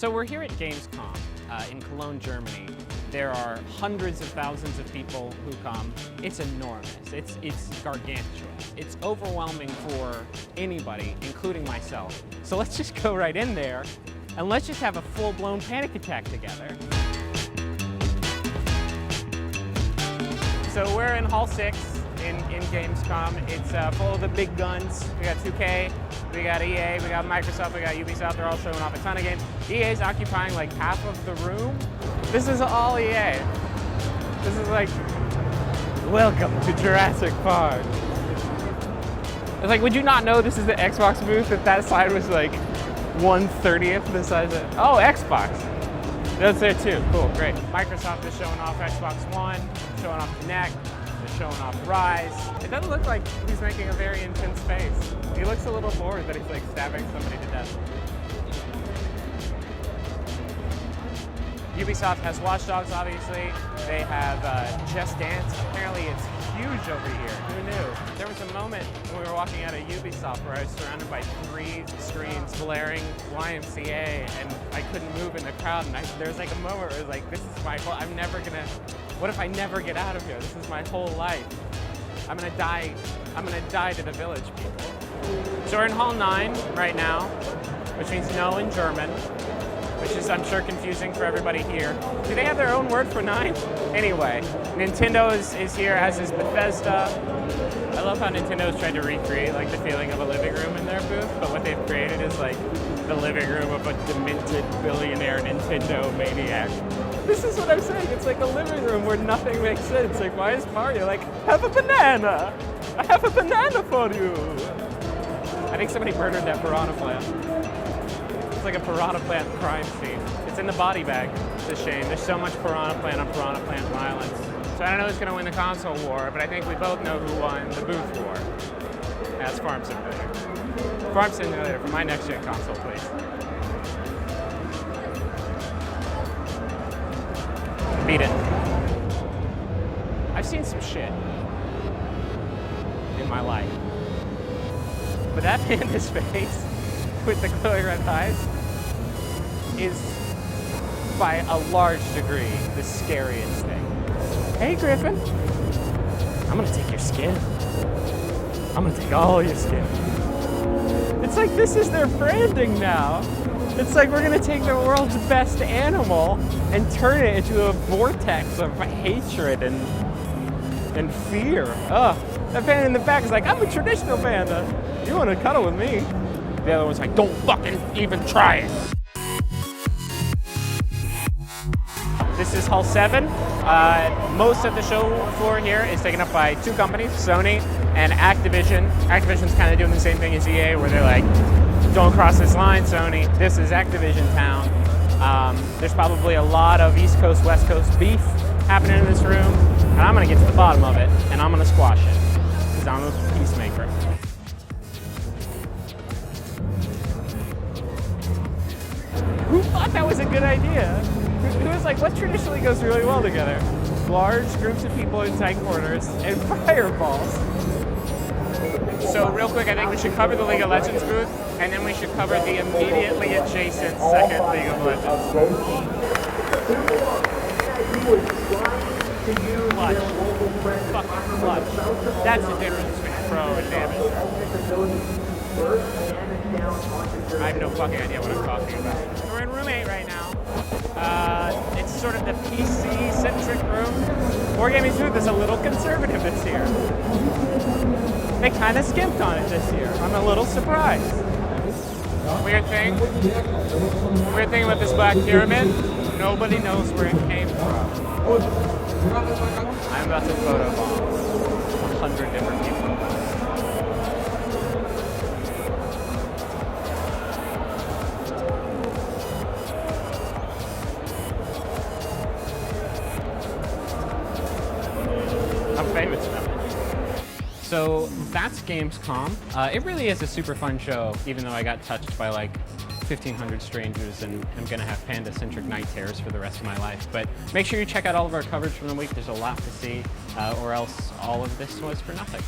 So we're here at Gamescom in Cologne, Germany. There are hundreds of thousands of people who come. It's enormous. It's gargantuous. It's overwhelming for anybody, including myself. So let's just go right in there and let's just have a full-blown panic attack together. So we're in Hall 6 in Gamescom. It's full of the big guns. We got 2K, we got EA, we got Microsoft, we got Ubisoft. They're all showing off a ton of games. EA's occupying like half of the room. This is all EA. This is like, welcome to Jurassic Park. It's like, would you not know this is the Xbox booth if that side was like 1/30th the size of, oh, Xbox. That's there too, cool, great. Microsoft is showing off Xbox One, showing off Kinect, they're showing off Rise. It doesn't look like he's making a very intense face. He looks a little bored that he's like stabbing somebody to death. Ubisoft has Watch Dogs, obviously. They have Just Dance. Apparently it's huge over here. Who knew? There was a moment when we were walking out of Ubisoft where I was surrounded by 3 screens blaring YMCA and I couldn't move in the crowd. And there was like a moment where it was like, this is my whole, what if I never get out of here? This is my whole life. I'm gonna die to the village people. So we're in Hall 9 right now, which means no in German, which is, I'm sure, confusing for everybody here. Do they have their own word for 9? Anyway, Nintendo is here, as is Bethesda. I love how Nintendo's tried to recreate like the feeling of a living room in their booth, but what they've created is like the living room of a demented billionaire Nintendo maniac. This is what I'm saying, it's like a living room where nothing makes sense. Like, why is Mario like, have a banana! I have a banana for you! I think somebody murdered that piranha plant. It's like a piranha plant crime scene. It's in the body bag. It's a shame. There's so much piranha plant on piranha plant violence. So I don't know who's going to win the console war, but I think we both know who won the booth war. That's Farm Simulator. Farm Simulator for my next-gen console, please. Beat it. I've seen some shit in my life. But that panda's face with the glowing red eyes is by a large degree the scariest thing. Hey Griffin, I'm gonna take your skin. I'm gonna take all your skin. It's like this is their branding now. It's like we're gonna take the world's best animal and turn it into a vortex of hatred and fear. Ugh. That panda in the back is like, I'm a traditional panda. You wanna cuddle with me? The other one's like, don't fucking even try it. This is Hall 7. Most of the show floor here is taken up by 2 companies, Sony and Activision. Activision's kind of doing the same thing as EA, where they're like, don't cross this line, Sony. This is Activision town. There's probably a lot of East Coast, West Coast beef happening in this room, and I'm gonna get to the bottom of it, and I'm gonna squash it, because I'm a peacemaker. Who thought that was a good idea? Who was like, what traditionally goes really well together? Large groups of people in tight corners and fireballs. So real quick, I think we should cover the League of Legends booth, and then we should cover the immediately adjacent second League of Legends. Clutch. Fucking clutch. That's the difference between pro and damage. I have no fucking idea what I'm talking about. We're in room 8 right now. It's sort of the PC-centric room. Wargaming's booth is a little conservative this year. They kind of skimped on it this year. I'm a little surprised. Weird thing with this black pyramid, nobody knows where it came from. I'm about to photobomb 100 different people. I'm famous now. So that's Gamescom. It really is a super fun show, even though I got touched by like 1,500 strangers and I'm gonna have panda-centric night terrors for the rest of my life. But make sure you check out all of our coverage from the week. There's a lot to see, or else all of this was for nothing.